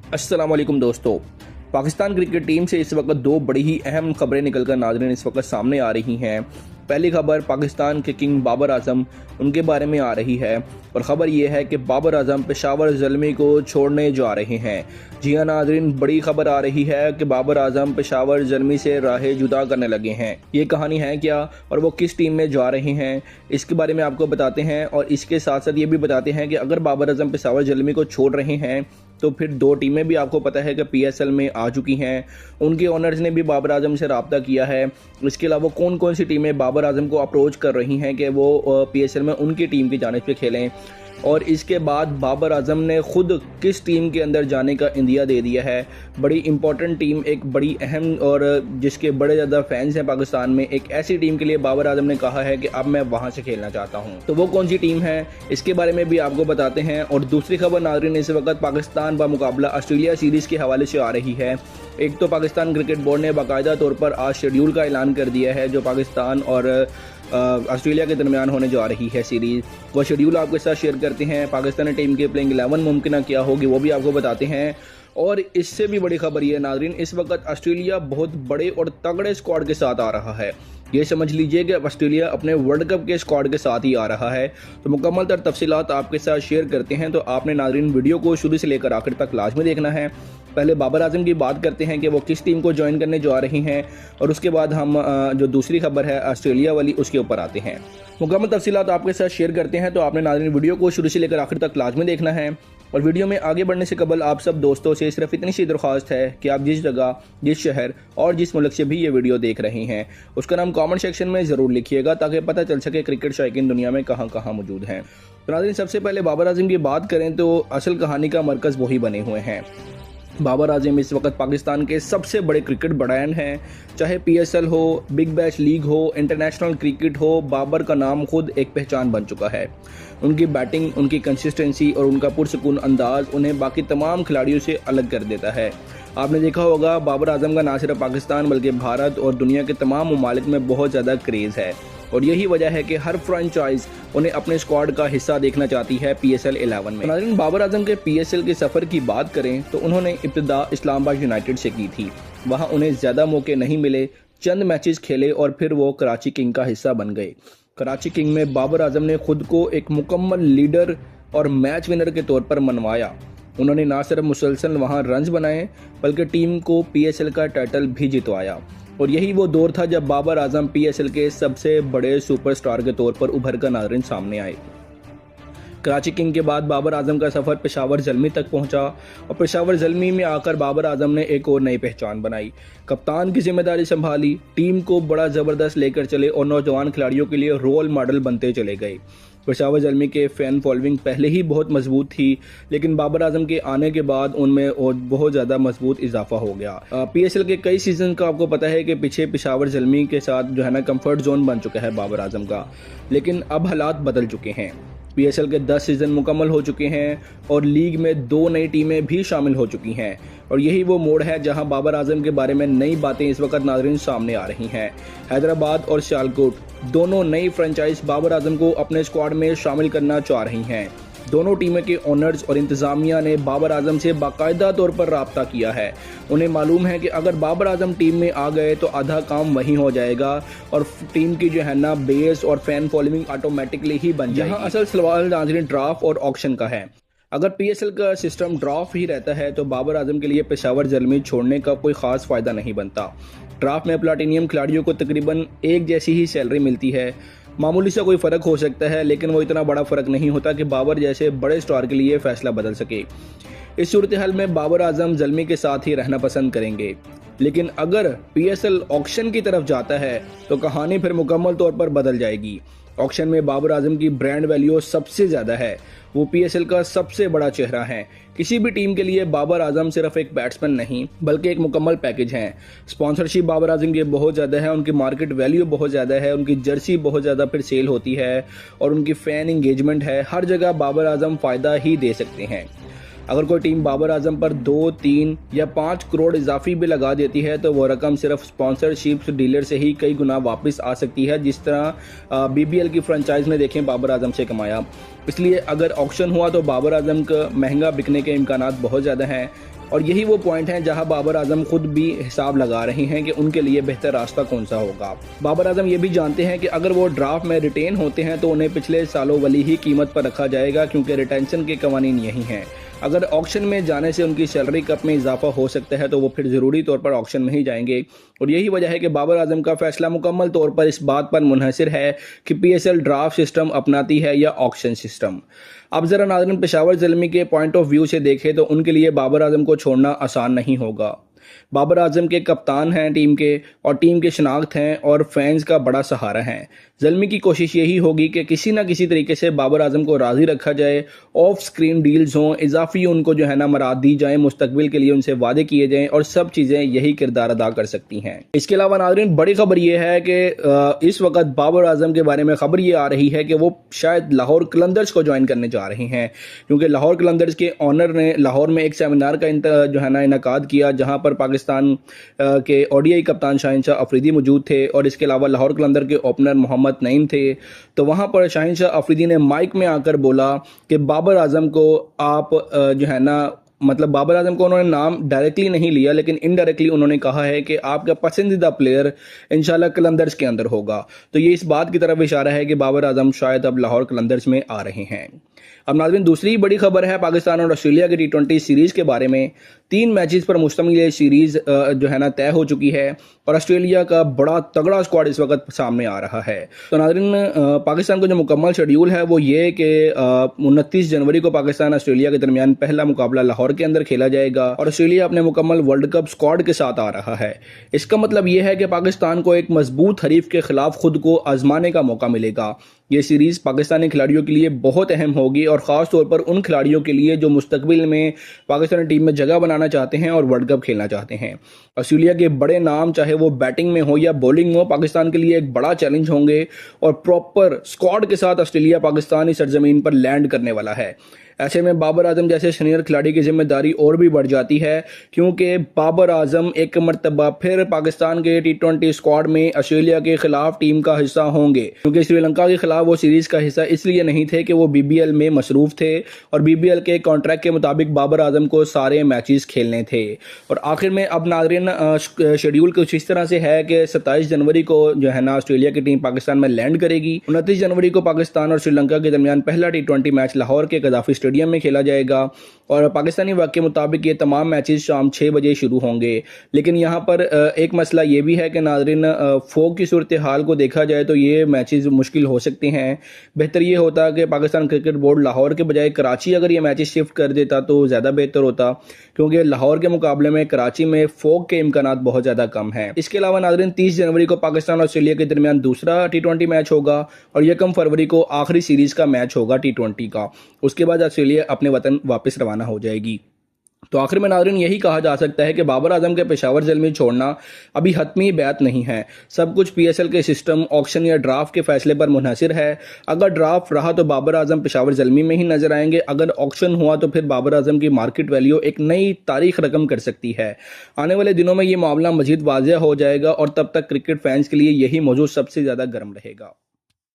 अस्सलाम वालेकुम दोस्तों। पाकिस्तान क्रिकेट टीम से इस वक्त दो बड़ी ही अहम खबरें निकलकर नाज़रीन इस वक्त सामने आ रही हैं। पहली खबर पाकिस्तान के किंग बाबर आजम उनके बारे में आ रही है और ख़बर यह है कि बाबर आजम पेशावर ज़ल्मी को छोड़ने जा रहे हैं। जी हाँ नाज़रीन, बड़ी खबर आ रही है कि बाबर आजम पेशावर ज़ल्मी से राहें जुदा करने लगे हैं। ये कहानी है क्या और वो किस टीम में जा रहे हैं, इसके बारे में आपको बताते हैं। और इसके साथ साथ ये भी बताते हैं कि अगर बाबर आजम पेशावर ज़ल्मी को छोड़ रहे हैं तो फिर दो टीमें भी आपको पता है कि पीएसएल में आ चुकी हैं। उनके ओनर्स ने भी बाबर आजम से रब्ता किया है। इसके अलावा कौन कौन सी टीमें बाबर आजम को अप्रोच कर रही हैं कि वो पीएसएल में उनकी टीम की जानिब से खेलें। और इसके बाद बाबर आजम ने खुद किस टीम के अंदर जाने का इंदिया दे दिया है। बड़ी इंपॉर्टेंट टीम, एक बड़ी अहम और जिसके बड़े ज़्यादा फैंस हैं पाकिस्तान में, एक ऐसी टीम के लिए बाबर आजम ने कहा है कि अब मैं वहाँ से खेलना चाहता हूँ। तो वो कौन सी टीम है, इसके बारे में भी आपको बताते हैं। और दूसरी खबर नाज़रीन, इस वक्त पाकिस्तान व मुकाबला ऑस्ट्रेलिया सीरीज़ के हवाले से आ रही है। एक तो पाकिस्तान क्रिकेट बोर्ड ने बाकायदा तौर पर आज शेड्यूल का ऐलान कर दिया है जो पाकिस्तान और ऑस्ट्रेलिया के दरमियान होने जा रही है सीरीज़। वो शेड्यूल आपके साथ शेयर करते हैं। पाकिस्तानी टीम के प्लेइंग 11 मुमकिन क्या होगी वो भी आपको बताते हैं। और इससे भी बड़ी खबर ये है नाज़रीन, इस वक्त ऑस्ट्रेलिया बहुत बड़े और तगड़े स्क्वाड के साथ आ रहा है। ये समझ लीजिए कि ऑस्ट्रेलिया अपने वर्ल्ड कप के स्क्वाड के साथ ही आ रहा है। तो मुकम्मल तर तफसीलात आपके साथ शेयर करते हैं, तो आपने नाज़रीन वीडियो को शुरू से लेकर आखिर तक लाजमी देखना है। पहले बाबर आजम की बात करते हैं कि वो किस टीम को ज्वाइन करने जा रही हैं और उसके बाद हम जो दूसरी खबर है ऑस्ट्रेलिया वाली उसके ऊपर आते हैं। मुकम्मल तफसीलात आपके साथ शेयर करते हैं, तो आपने नाज़रीन वीडियो को शुरू से लेकर आखिर तक लाजमी देखना है। और वीडियो में आगे बढ़ने से कबल आप सब दोस्तों से सिर्फ इतनी सी दरख्वास्त है कि आप जिस जगह, जिस शहर और जिस मुल्क से भी ये वीडियो देख रहे हैं उसका नाम कमेंट सेक्शन में ज़रूर लिखिएगा ताकि पता चल सके क्रिकेट शौकीन दुनिया में कहाँ कहाँ मौजूद हैं। तो नाज़रीन, सबसे पहले बाबर आजम की बात करें तो असल कहानी का मरकज़ वही बने हुए हैं। बाबर आजम इस वक्त पाकिस्तान के सबसे बड़े क्रिकेट ब्रांड हैं। चाहे पीएसएल हो, बिग बैश लीग हो, इंटरनेशनल क्रिकेट हो, बाबर का नाम खुद एक पहचान बन चुका है। उनकी बैटिंग, उनकी कंसिस्टेंसी और उनका पुरसुकून अंदाज उन्हें बाकी तमाम खिलाड़ियों से अलग कर देता है। आपने देखा होगा बाबर आजम का ना सिर्फ पाकिस्तान बल्कि भारत और दुनिया के तमाम ममालिक में बहुत ज़्यादा क्रेज़ है। और यही वजह है कि हर फ्रेंचाइज उन्हें अपने स्क्वाड का हिस्सा देखना चाहती है पीएसएल 11 में। नाज़रीन, बाबर आजम के पीएसएल के सफ़र की बात करें तो उन्होंने इब्तिदा इस्लामाबाद यूनाइटेड से की थी। वहां उन्हें ज़्यादा मौके नहीं मिले, चंद मैचेस खेले और फिर वो कराची किंग का हिस्सा बन गए। कराची किंग में बाबर आजम ने खुद को एक मुकम्मल लीडर और मैच विनर के तौर पर मनवाया। उन्होंने ना सिर्फ मुसलसल वहाँ रन्स बनाए बल्कि टीम को पीएसएल का टाइटल भी जितवाया। और यही वो दौर था जब बाबर आजम पीएसएल के सबसे बड़े सुपरस्टार के तौर पर उभर कर नाज़रीन सामने आए। कराची किंग के बाद बाबर आजम का सफ़र पेशावर ज़ल्मी तक पहुंचा और पेशावर ज़ल्मी में आकर बाबर आजम ने एक और नई पहचान बनाई। कप्तान की जिम्मेदारी संभाली, टीम को बड़ा ज़बरदस्त लेकर चले और नौजवान खिलाड़ियों के लिए रोल मॉडल बनते चले गए। पेशावर ज़ल्मी के फ़ैन फॉलोइंग पहले ही बहुत मजबूत थी, लेकिन बाबर आजम के आने के बाद उनमें और बहुत ज़्यादा मजबूत इजाफा हो गया। पीएसएल के कई सीज़न का आपको पता है कि पीछे पेशावर ज़ल्मी के साथ जो है ना कंफर्ट जोन बन चुका है बाबर आजम का, लेकिन अब हालात बदल चुके हैं। पीएसएल के 10 सीज़न मुकम्मल हो चुके हैं और लीग में 2 नई टीमें भी शामिल हो चुकी हैं। और यही वो मोड़ है जहां बाबर आजम के बारे में नई बातें इस वक्त नाज़रीन सामने आ रही हैं। हैदराबाद और सियालकोट दोनों नई फ्रेंचाइज बाबर आजम को अपने स्क्वाड में शामिल करना चाह रही हैं। दोनों टीमों के ओनर्स और इंतज़ामिया ने बाबर आजम से बाकायदा तौर पर रब्ता किया है। उन्हें मालूम है कि अगर बाबर आजम टीम में आ गए तो आधा काम वहीं हो जाएगा और टीम की जो है ना बेस और फैन फॉलोइंग ऑटोमेटिकली ही बन जाएगी। यहाँ असल सवाल नाज़रीन ड्राफ्ट और ऑक्शन का है। अगर पीएसएल का सिस्टम ड्राफ्ट ही रहता है तो बाबर आजम के लिए पेशावर ज़ल्मी छोड़ने का कोई ख़ास फ़ायदा नहीं बनता। ड्राफ्ट में प्लाटिनियम खिलाड़ियों को तकरीबन एक जैसी ही सैलरी मिलती है। मामूली सा कोई फ़र्क हो सकता है, लेकिन वो इतना बड़ा फ़र्क नहीं होता कि बाबर जैसे बड़े स्टार के लिए फ़ैसला बदल सके। इस सूरत हाल में बाबर आजम ज़ल्मी के साथ ही रहना पसंद करेंगे। लेकिन अगर पीएसएल ऑक्शन की तरफ जाता है तो कहानी फिर मुकम्मल तौर पर बदल जाएगी। ऑक्शन में बाबर आजम की ब्रांड वैल्यू सबसे ज़्यादा है। वो पीएसएल का सबसे बड़ा चेहरा है। किसी भी टीम के लिए बाबर आजम सिर्फ एक बैट्समैन नहीं बल्कि एक मुकम्मल पैकेज है। स्पॉन्सरशिप बाबर आजम की बहुत ज़्यादा है, उनकी मार्केट वैल्यू बहुत ज़्यादा है, उनकी जर्सी बहुत ज़्यादा फिर सेल होती है और उनकी फ़ैन इंगेजमेंट है। हर जगह बाबर आजम फ़ायदा ही दे सकते हैं। अगर कोई टीम बाबर आजम पर 2, 3 या 5 करोड़ इजाफी भी लगा देती है तो वो रकम सिर्फ स्पॉन्सरशिप डीलर से ही कई गुना वापस आ सकती है, जिस तरह बीबीएल की फ्रेंचाइज ने देखें बाबर आजम से कमाया। इसलिए अगर ऑक्शन हुआ तो बाबर आजम का महंगा बिकने के इम्कानात बहुत ज़्यादा हैं। और यही वो पॉइंट हैं जहां बाबर आजम खुद भी हिसाब लगा रहे हैं कि उनके लिए बेहतर रास्ता कौन सा होगा। बाबर आजम ये भी जानते हैं कि अगर वो ड्राफ्ट में रिटेन होते हैं तो उन्हें पिछले सालों वाली ही कीमत पर रखा जाएगा, क्योंकि रिटेंशन के कवानीन यही हैं। अगर ऑक्शन में जाने से उनकी सैलरी कप में इजाफा हो सकता है तो वो फिर ज़रूरी तौर पर ऑक्शन में ही जाएंगे। और यही वजह है कि बाबर आजम का फैसला मुकम्मल तौर पर इस बात पर मुनहसर है कि PSL ड्राफ्ट सिस्टम अपनाती है या ऑक्शन सिस्टम। अब ज़रा नाज़रीन पेशावर ज़ल्मी के पॉइंट ऑफ व्यू से देखें तो उनके लिए बाबर आजम को छोड़ना आसान नहीं होगा। बाबर आजम के कप्तान हैं टीम के, और टीम के शनाख्त हैं और फैंस का बड़ा सहारा हैं। ज़ल्मी की कोशिश यही होगी कि किसी ना किसी तरीके से बाबर आजम को राज़ी रखा जाए, ऑफ स्क्रीन डील्स हों, इजाफी उनको जो है ना मराद दी जाए, मुस्तकबिल के लिए उनसे वादे किए जाएं, और सब चीज़ें यही किरदार अदा कर सकती हैं। इसके अलावा नाज़रीन बड़ी खबर यह है कि इस वक्त बाबर आजम के बारे में खबर ये आ रही है कि वो शायद लाहौर कलंदर्स को ज्वाइन करने जा रहे हैं, क्योंकि लाहौर कलंदर्स के ऑनर ने लाहौर में एक सेमिनार का जो है ना इनेकाद किया, जहाँ पर पाकिस्तान के ODI कप्तान शाहीन शाह अफरीदी मौजूद थे, और इसके अलावा लाहौर कलंदर के ओपनर मोहम्मद नईम थे। तो वहाँ पर शाहीन शाह अफरीदी ने माइक में आकर बोला कि बाबर आजम को आप जो है ना, मतलब बाबर आजम को उन्होंने नाम डायरेक्टली नहीं लिया, लेकिन इनडायरेक्टली उन्होंने कहा है कि आपका पसंदीदा प्लेयर इंशाल्लाह कलंदर्स के अंदर होगा। तो ये इस बात की तरफ इशारा है कि बाबर आजम शायद अब लाहौर कलंदर्स में आ रहे हैं। अब नाज़रीन दूसरी बड़ी खबर है पाकिस्तान और ऑस्ट्रेलिया की T20 सीरीज़ के बारे में। 3 मैचेस पर मुश्तमिल ये सीरीज़ जो है ना तय हो चुकी है, और ऑस्ट्रेलिया का बड़ा तगड़ा स्क्वाड इस वक्त सामने आ रहा है। तो नाज़रीन पाकिस्तान का जो मुकम्मल शेड्यूल है वो ये कि 29 जनवरी को पाकिस्तान ऑस्ट्रेलिया के दरमियान पहला मुकाबला लाहौर के अंदर खेला जाएगा, और ऑस्ट्रेलिया अपने मुकम्मल वर्ल्ड कप स्क्वाड के साथ आ रहा है। इसका मतलब ये है कि पाकिस्तान को एक मजबूत हरीफ के खिलाफ खुद को आजमाने का मौका मिलेगा। ये सीरीज़ पाकिस्तानी खिलाड़ियों के लिए बहुत अहम होगी, और ख़ास तौर पर उन खिलाड़ियों के लिए जो मुस्तकबिल में पाकिस्तानी टीम में जगह बनाना चाहते हैं और वर्ल्ड कप खेलना चाहते हैं। ऑस्ट्रेलिया के बड़े नाम चाहे वो बैटिंग में हो या बॉलिंग में हो, पाकिस्तान के लिए एक बड़ा चैलेंज होंगे, और प्रॉपर स्क्वाड के साथ ऑस्ट्रेलिया पाकिस्तानी सरजमीन पर लैंड करने वाला है। ऐसे में बाबर आजम जैसे सीनियर खिलाड़ी की जिम्मेदारी और भी बढ़ जाती है, क्योंकि बाबर आजम एक मरतबा फिर पाकिस्तान के T20 स्क्वाड में ऑस्ट्रेलिया के खिलाफ टीम का हिस्सा होंगे। क्योंकि श्रीलंका के खिलाफ वो सीरीज़ का हिस्सा इसलिए नहीं थे कि वो BBL में मसरूफ़ थे, और BBL के कॉन्ट्रैक्ट के मुताबिक बाबर आजम को सारे मैचेस खेलने थे। और आखिर में अब नाज़रीन शेड्यूल कुछ इस तरह से है कि 27 जनवरी को जो है ना ऑस्ट्रेलिया की टीम पाकिस्तान में लैंड करेगी। 29 जनवरी को पाकिस्तान और श्रीलंका के दरमियान पहला T20 मैच लाहौर के गद्दाफी स्टेडियम में खेला जाएगा, और पाकिस्तानी वक्त के मुताबिक ये तमाम मैचेस शाम 6 बजे शुरू होंगे। लेकिन यहाँ पर एक मसला ये भी है कि नाज़रीन फोग की सूरत हाल को देखा जाए तो ये मैचेस मुश्किल हो सकते हैं। बेहतर ये होता कि पाकिस्तान क्रिकेट बोर्ड लाहौर के बजाय कराची अगर ये मैचेस शिफ्ट कर देता तो ज़्यादा बेहतर होता, क्योंकि लाहौर के मुकाबले में कराची में फोग के इम्कानात बहुत ज़्यादा कम हैं। इसके अलावा नाज़रीन 30 जनवरी को पाकिस्तान और ऑस्ट्रेलिया के दरमियान दूसरा T20 मैच होगा, और 1 फरवरी को आखिरी सीरीज़ का मैच होगा T20 का। उसके बाद ऑस्ट्रेलिया अपने वतन वापस रवाना हो जाएगी। तो आखिर में नाज़रीन यही कहा जा सकता है कि बाबर आजम के पेशावर ज़ल्मी छोड़ना अभी हतमी बात नहीं है। सब कुछ PSL के सिस्टम, ऑक्शन या ड्राफ्ट के फैसले पर मुनहसर है। अगर ड्राफ्ट रहा तो बाबर आजम पेशावर ज़ल्मी में ही नजर आएंगे, अगर ऑक्शन हुआ तो फिर बाबर आजम की मार्केट वैल्यू एक नई तारीख रकम कर सकती है। आने वाले दिनों में ये मामला मजीद वाज़ेह हो जाएगा, और तब तक क्रिकेट फैंस के लिए यही मौजूद सबसे ज़्यादा गर्म रहेगा।